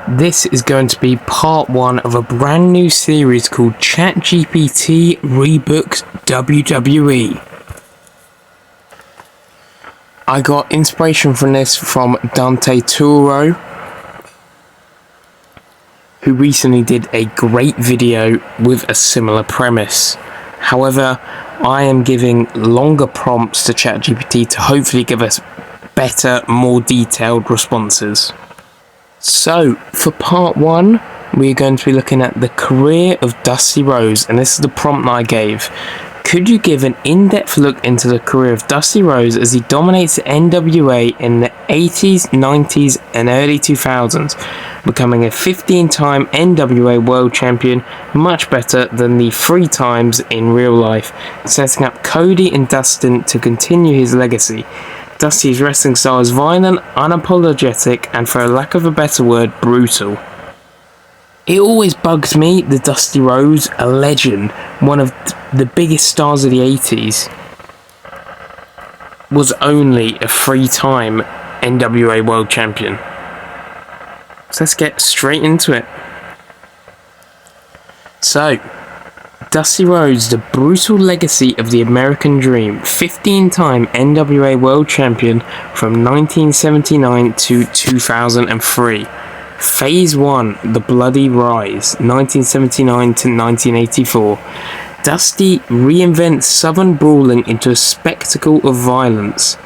This is going to be part 1 of a brand new series called Chatgpt Rebooks WWE. I got inspiration from this from Dusty Rhodes, who recently did a great video with a similar premise. However, I am giving longer prompts to Chatgpt to hopefully give us better, more detailed responses. So, for part 1, we're going to be looking at the career of Dusty Rhodes, and this is the prompt that I gave. Could you give an in-depth look into the career of Dusty Rhodes as he dominates the NWA in the 80s, 90s, and early 2000s, becoming a 15-time NWA World Champion, much better than the 3 times in real life, setting up Cody and Dustin to continue his legacy. Dusty's wrestling style is violent, unapologetic, and for a lack of a better word, brutal. It always bugs me that Dusty Rhodes, a legend, one of the biggest stars of the 80s, was only a 3-time NWA World Champion. So let's get straight into it. So, Dusty Rhodes, the brutal legacy of the American Dream, 15-time NWA World Champion from 1979 to 2003. Phase 1, The Bloody Rise, 1979 to 1984. Dusty reinvents Southern brawling into a spectacle of violence.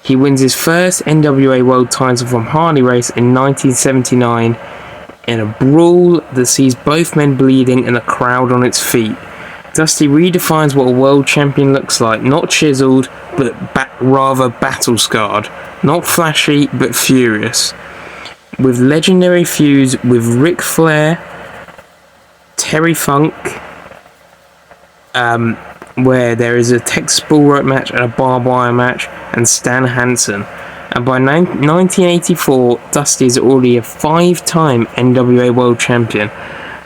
He wins his first NWA World title from Harley Race in 1979 in a brawl that sees both men bleeding and a crowd on its feet. Dusty redefines what a world champion looks like, not chiseled, but rather battle-scarred, not flashy, but furious. With legendary feuds with Ric Flair, Terry Funk, where there is a Texas Bull Rope match and a barbed wire match, and Stan Hansen. And by 1984, Dusty is already a 5-time NWA World Champion,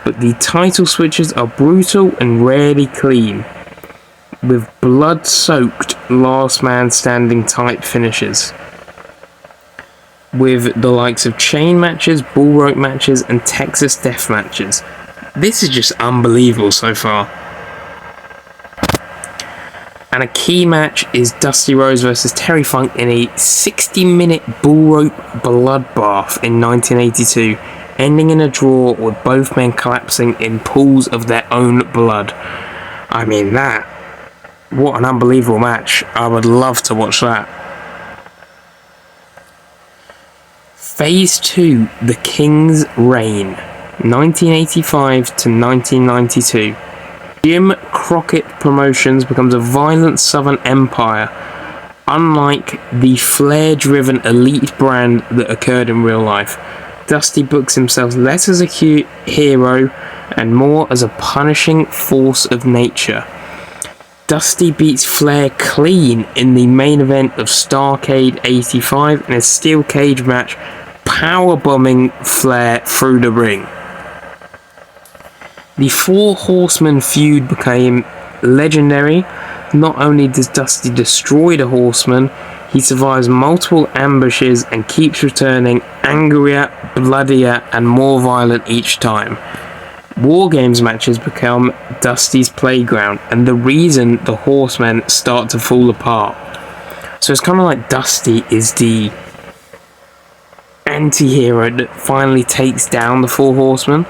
but the title switches are brutal and rarely clean, with blood-soaked last man standing type finishes, with the likes of chain matches, bull rope matches, and Texas death matches. This is just unbelievable so far. And a key match is Dusty Rhodes versus Terry Funk in a 60-minute bull rope bloodbath in 1982, ending in a draw with both men collapsing in pools of their own blood. I mean, what an unbelievable match. I would love to watch that. Phase 2, The King's Reign, 1985 to 1992. Jim Crockett Promotions becomes a violent Southern empire, unlike the flair-driven elite brand that occurred in real life. Dusty books himself less as a hero and more as a punishing force of nature. Dusty beats Flair clean in the main event of Starrcade 85 in a steel cage match, powerbombing Flair through the ring. The 4 Horsemen feud became legendary. Not only does Dusty destroy the Horsemen, he survives multiple ambushes and keeps returning angrier, bloodier, and more violent each time. War Games matches become Dusty's playground, and the reason the Horsemen start to fall apart. So it's kind of like Dusty is the anti-hero that finally takes down the 4 Horsemen.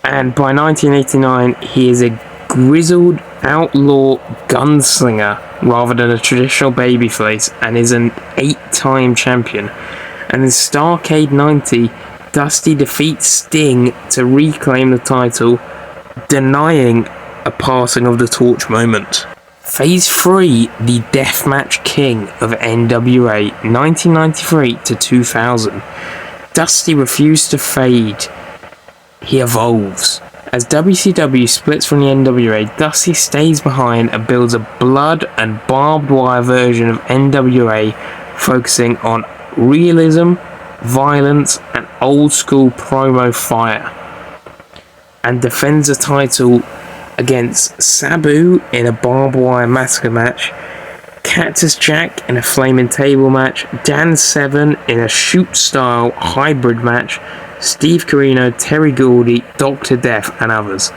And by 1989, he is a grizzled outlaw gunslinger rather than a traditional babyface, and is an 8-time champion. And in Starrcade 90, Dusty defeats Sting to reclaim the title, denying a passing of the torch moment. Phase 3, The Deathmatch King of NWA, 1993 to 2000. Dusty refused to fade. He evolves. As WCW splits from the NWA, Dusty stays behind and builds a blood and barbed wire version of NWA, focusing on realism, violence, and old school promo fire, and defends the title against Sabu in a barbed wire massacre match, Cactus Jack in a flaming table match, Dan Severn in a shoot-style hybrid match, Steve Corino, Terry Gordy, Dr. Death, and others.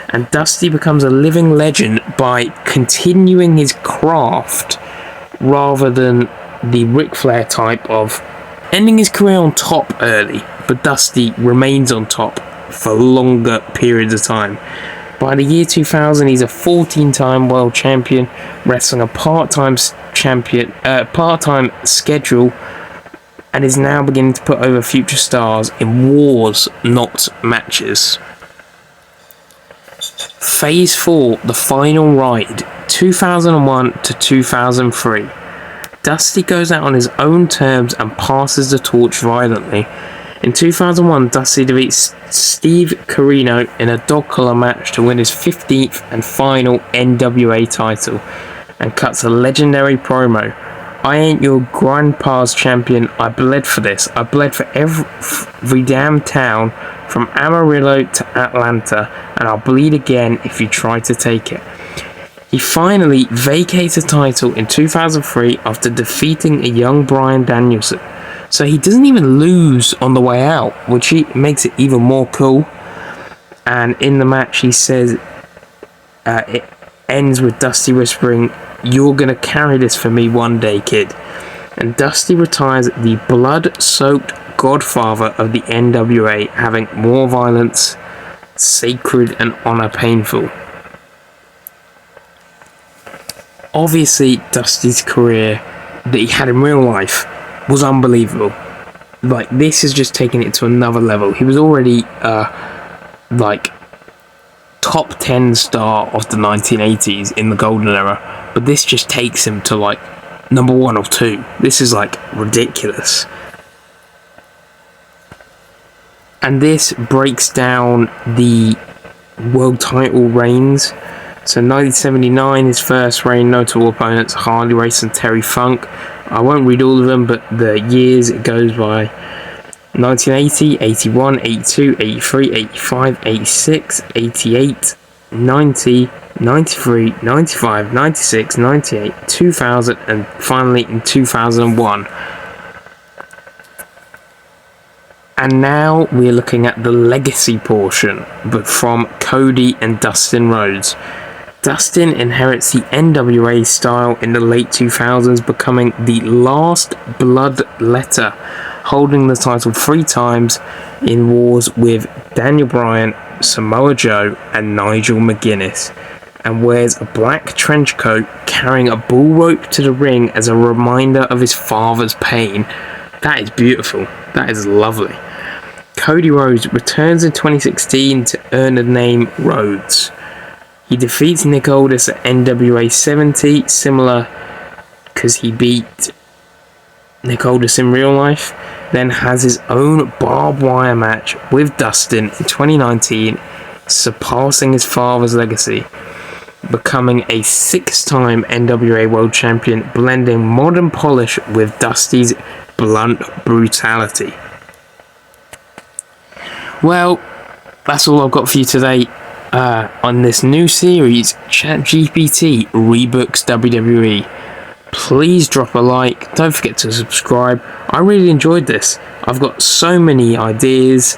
And Dusty becomes a living legend by continuing his craft rather than the Ric Flair type of ending his career on top early, but Dusty remains on top for longer periods of time. By the year 2000, he's a 14-time world champion, wrestling a part-time schedule, and is now beginning to put over future stars in wars, not matches. Phase 4, the final ride, 2001 to 2003. Dusty goes out on his own terms and passes the torch violently. In 2001, Dusty defeats Steve Corino in a dog collar match to win his 15th and final NWA title, and cuts a legendary promo. "I ain't your grandpa's champion, I bled for this. I bled for every damn town from Amarillo to Atlanta, and I'll bleed again if you try to take it." He finally vacates the title in 2003 after defeating a young Bryan Danielson. So he doesn't even lose on the way out, which makes it even more cool. And in the match he says, it ends with Dusty whispering, "You're going to carry this for me one day, kid." And Dusty retires the blood-soaked godfather of the NWA, having more violence, sacred and honor painful. Obviously, Dusty's career that he had in real life was unbelievable. Like, this is just taking it to another level. He was already top 10 star of the 1980s in the golden era, but this just takes him to like number 1 or 2. This is like ridiculous. And this breaks down the world title reigns. So 1979, his first reign, notable opponents Harley Race and Terry Funk. I won't read all of them, but the years it goes by: 1980, 81, 82, 83, 85, 86, 88, 90, 93, 95, 96, 98, 2000, and finally in 2001. And now we're looking at the legacy portion, but from Cody and Dustin Rhodes. Dustin inherits the NWA style in the late 2000s, becoming the last bloodletter, holding the title 3 times in wars with Daniel Bryan, Samoa Joe, and Nigel McGuinness, and wears a black trench coat, carrying a bull rope to the ring as a reminder of his father's pain. That is beautiful. That is lovely. Cody Rhodes returns in 2016 to earn the name Rhodes. He defeats Nick Aldis at NWA 70, similar because he beat Nick Aldis in real life, then has his own barbed wire match with Dustin in 2019, surpassing his father's legacy, becoming a 6-time NWA World Champion, blending modern polish with Dusty's blunt brutality. Well, that's all I've got for you today. On this new series, Chatgpt rebooks WWE. Please drop a like, don't forget to subscribe. I really enjoyed this. I've got so many ideas.